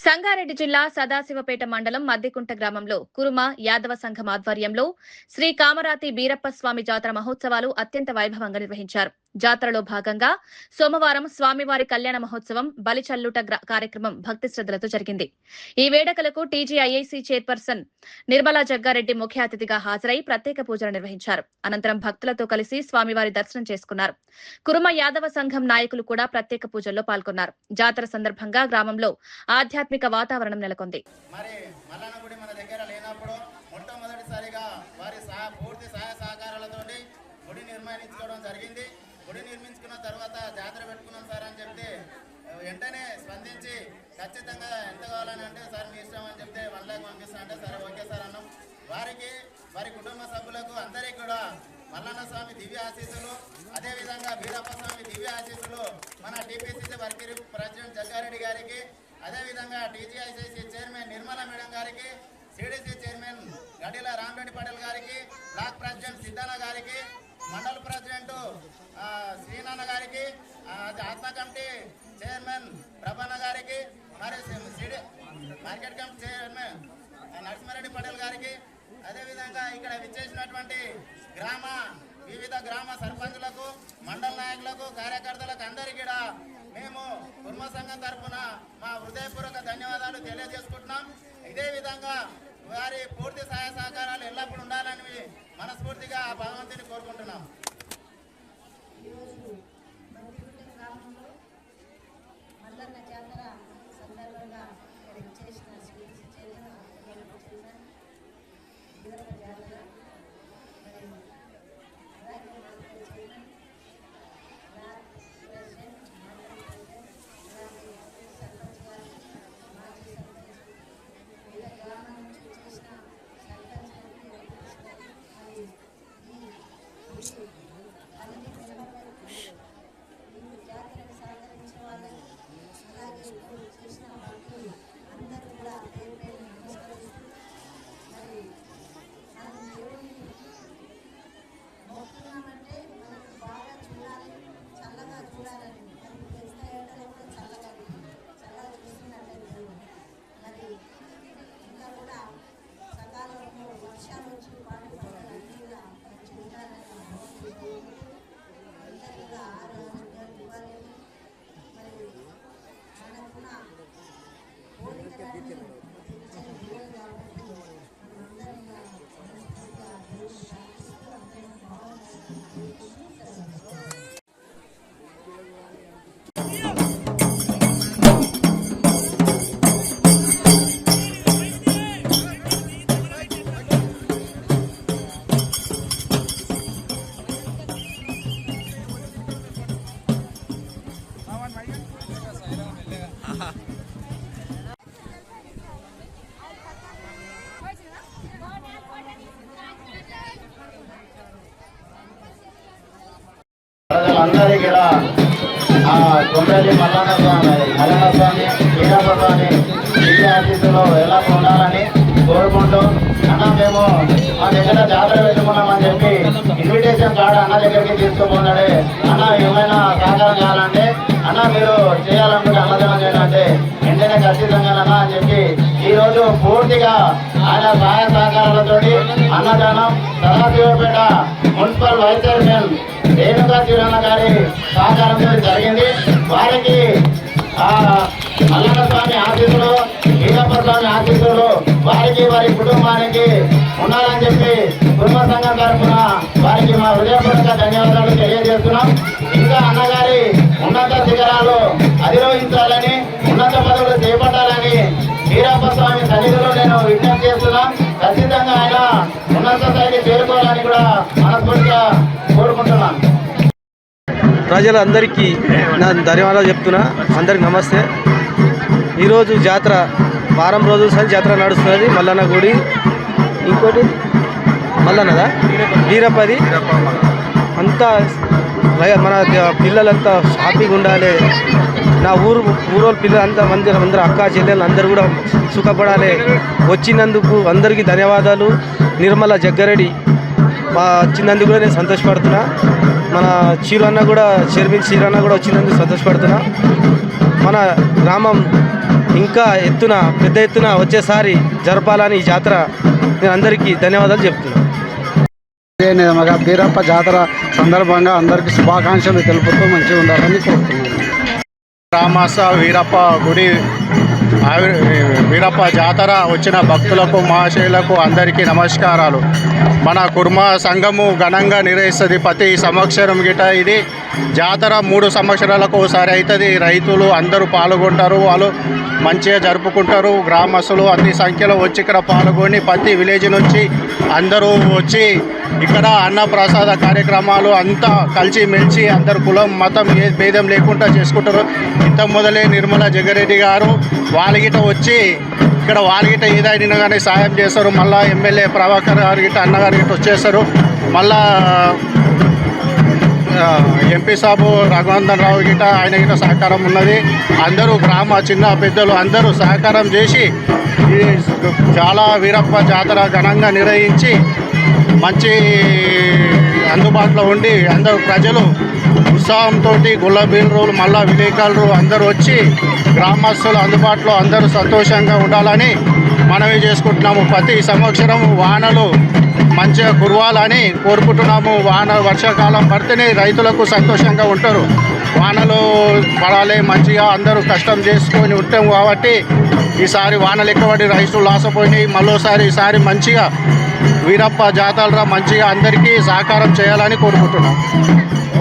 సంగారెడ్డి జిల్లా సదాశివపేట మండలం మద్దికుంట గ్రామంలో కురుమ యాదవ సంఘం ఆధ్వర్యంలో శ్రీ కామరాతి బీరప్ప స్వామి జాతర మహోత్సవాలు అత్యంత వైభవంగా నిర్వహించారు. జాతరలో భాగంగా సోమవారం స్వామివారి కళ్యాణ మహోత్సవం బలిచల్లుట కార్యక్రమం భక్తి శ్రద్ధలతో జరిగింది. ఈ వేడుకలకు టీజీఐఐసీ చైర్పర్సన్ నిర్మలా జగ్గారెడ్డి ముఖ్య అతిథిగా హాజరై ప్రత్యేక పూజలు నిర్వహించారు. అనంతరం భక్తులతో కలిసి స్వామివారి దర్శనం చేసుకున్నారు. కురుమ యాదవ సంఘం నాయకులు కూడా ప్రత్యేక పూజల్లో పాల్గొన్నారు. జాతర సందర్భంగా గ్రామంలో ఆధ్యాత్మిక వాతావరణం నెలకొంది. గుడి నిర్మించుకున్న తర్వాత జాతర పెట్టుకున్నాం సార్ అని చెప్తే వెంటనే స్పందించి ఖచ్చితంగా ఎంత కావాలని అంటే సార్ మీ ఇష్టం అని చెప్తే 1 లక్ష పంపిస్తా అంటే సరే ఓకే సార్ అన్నాం. వారికి వారి కుటుంబ సభ్యులకు అందరికీ కూడా మల్లన్న స్వామి దివ్య ఆశీస్సులు, అదేవిధంగా వీరప్ప స్వామి దివ్య ఆశీస్సులు మన టీపీసీసీ వర్కింగ్ ప్రెసిడెంట్ జగ్గారెడ్డి గారికి, అదేవిధంగా టీజీఐసీసీ చైర్మన్ నిర్మలా మేడం గారికి, సిడిసి చైర్మన్ గడిల రామరెడ్డి పటేల్ గారికి, బ్లాక్ ప్రెసిడెంట్ సిద్ధాన గారికి, మండల ప్రెసిడెంట్ శ్రీనాన్న గారికి, ఆత్మ కమిటీ చైర్మన్ ప్రభన్న గారికి, మరి market committee chairman Narasimha Reddy Patel గారికి, అదేవిధంగా ఇక్కడ విచ్చేసినటువంటి వివిధ గ్రామ సర్పంచులకు, మండల నాయకులకు, కార్యకర్తలకు అందరికీ కూడా మేము కుర్మ సంఘం తరఫున మా హృదయపూర్వక ధన్యవాదాలు తెలియజేసుకుంటున్నాం. ఇదే విధంగా వారి పూర్తి సహాయ సహకారాలు ఎల్లప్పుడూ ఉండాలని మనస్ఫూర్తిగా ఆ భగవంతుని కోరుకుంటున్నాం. అందరికీ కూడా కొండలి మల్లన్న స్వామి వీరప్ప స్వామి దివ్య ఆశీస్సులో ఎలా ఉండాలని కోరుకుంటూ అన్న మేము మా దగ్గర జాతర పెట్టుకున్నామని చెప్పి ఇన్విటేషన్ కార్డు అన్న దగ్గరికి తీసుకుపోన్నాడే. అన్న ఏమైనా సహకారం చేయాలంటే అన్న మీరు చేయాలనుకుంటే అన్నదానం చేయాలంటే వెంటనే ఖచ్చితంగానన్నా అని చెప్పి ఈరోజు పూర్తిగా ఆయన సహాయ సహకారాలతో అన్నదానం Sadasivpet municipal vice chairman Renuka Shivaranna గారి సహకారంతో జరిగింది. వారికి మల్లన్న స్వామి ఆశీస్సులు, వీరప్ప స్వామి ఆశీస్సులు వారికి వారి కుటుంబానికి ఉండాలని చెప్పి కుటుంబ సంఘం తరఫున వారికి మా హృదయపూర్వక ధన్యవాదాలు తెలియజేస్తున్నాం. ఇంకా అన్నగారి ఉన్నత శిఖరాలు అధిరోహించాలని, ఉన్నత పదవులు చేపట్టాలని వీరప్ప స్వామి సన్నిధిలో నేను విజ్ఞప్తి చేస్తున్నాం. ఖచ్చితంగా ఆయన ఉన్నత స్థాయికి చేరుకోవాలని కూడా మనస్ఫూర్తిగా కోరుకుంటున్నాను. ప్రజలందరికీ నా ధన్యవాదాలు చెప్తున్నా. అందరికి నమస్తే. ఈరోజు జాతర వారం రోజుల సారి జాతర నడుస్తున్నది. మల్లన్న గుడి, ఇంకోటి మల్లన్నదా వీరప్పది. అంతా మన పిల్లలంతా హ్యాపీగా ఉండాలి. నా ఊరోళ్ళ పిల్లలంతా అందరూ అక్క చెల్లెలు అందరూ కూడా సుఖపడాలి. వచ్చినందుకు అందరికీ ధన్యవాదాలు. నిర్మలా జగ్గారెడ్డి వచ్చినందుకు కూడా నేను సంతోషపడుతున్నా. మన చీరన్న కూడా చైర్మన్ చీరన్న కూడా వచ్చినందుకు సంతోషపడుతున్నా. మన గ్రామం ఇంకా పెద్ద ఎత్తున వచ్చేసారి జరపాలని ఈ జాతర నేను అందరికీ ధన్యవాదాలు చెప్తున్నాను. బీరప్ప జాతర సందర్భంగా అందరికీ శుభాకాంక్షలు తెలుపుతూ మంచిగా ఉండాలని కోరుతున్నాను. రామాస వీరప్ప గుడి వీరప్ప జాతర వచ్చిన భక్తులకు మహాశయులకు అందరికీ నమస్కారాలు. మన కుర్మ సంఘము ఘనంగా నిర్వహిస్తుంది ప్రతి సంవత్సరం గిట. ఇది జాతర 3 సంవత్సరాలకు ఒకసారి అవుతుంది. రైతులు అందరూ పాల్గొంటారు, వాళ్ళు మంచిగా జరుపుకుంటారు. గ్రామస్తులు అన్ని సంఖ్యలో వచ్చి ఇక్కడ పాల్గొని ప్రతి విలేజ్ నుంచి అందరూ వచ్చి ఇక్కడ అన్నప్రసాద కార్యక్రమాలు అంతా కలిసిమెలిసి అందరు కులం మతం ఏ భేదం లేకుండా చేసుకుంటారు. ఇంత మొదలే నిర్మలా జగ్గారెడ్డి గారు వాళ్ళగిట వచ్చి ఇక్కడ వాళ్ళగిట ఏదైనా కానీ సాయం చేస్తారు. మళ్ళీ ఎమ్మెల్యే ప్రభాకర్ గారి గిట్ట అన్నగారి గిట్ట వచ్చేస్తారు. మళ్ళా ఎంపీ సాబు రఘునందన్ రావు గిట్ట ఆయన గిట్ట సహకారం ఉన్నది. అందరూ గ్రామ చిన్న పెద్దలు అందరూ సహకారం చేసి ఈ చాలా వీరప్ప జాతర ఘనంగా నిర్వహించి మంచి అందుబాటులో ఉండి అందరూ ప్రజలు ఉత్సాహంతో గుల్లబీలు మళ్ళా విలేకరులు అందరూ వచ్చి గ్రామస్తులు అందుబాటులో అందరూ సంతోషంగా ఉండాలని మనవి చేసుకుంటున్నాము. ప్రతి సంవత్సరం వానలు మంచిగా కురవాలని కోరుకుంటున్నాము. వర్షాకాలం పడితేనే రైతులకు సంతోషంగా ఉంటారు. వానలు పడాలి మంచిగా అందరూ కష్టం చేసుకొని ఉంటాం కాబట్టి ఈసారి వానలు ఎక్కువడి రైతులు లాసపోయినాయి. మరోసారి ఈసారి మంచిగా వీరప్ప జాతర మంచిగా అందరికీ సహకారం చేయాలని కోరుకుంటున్నాం.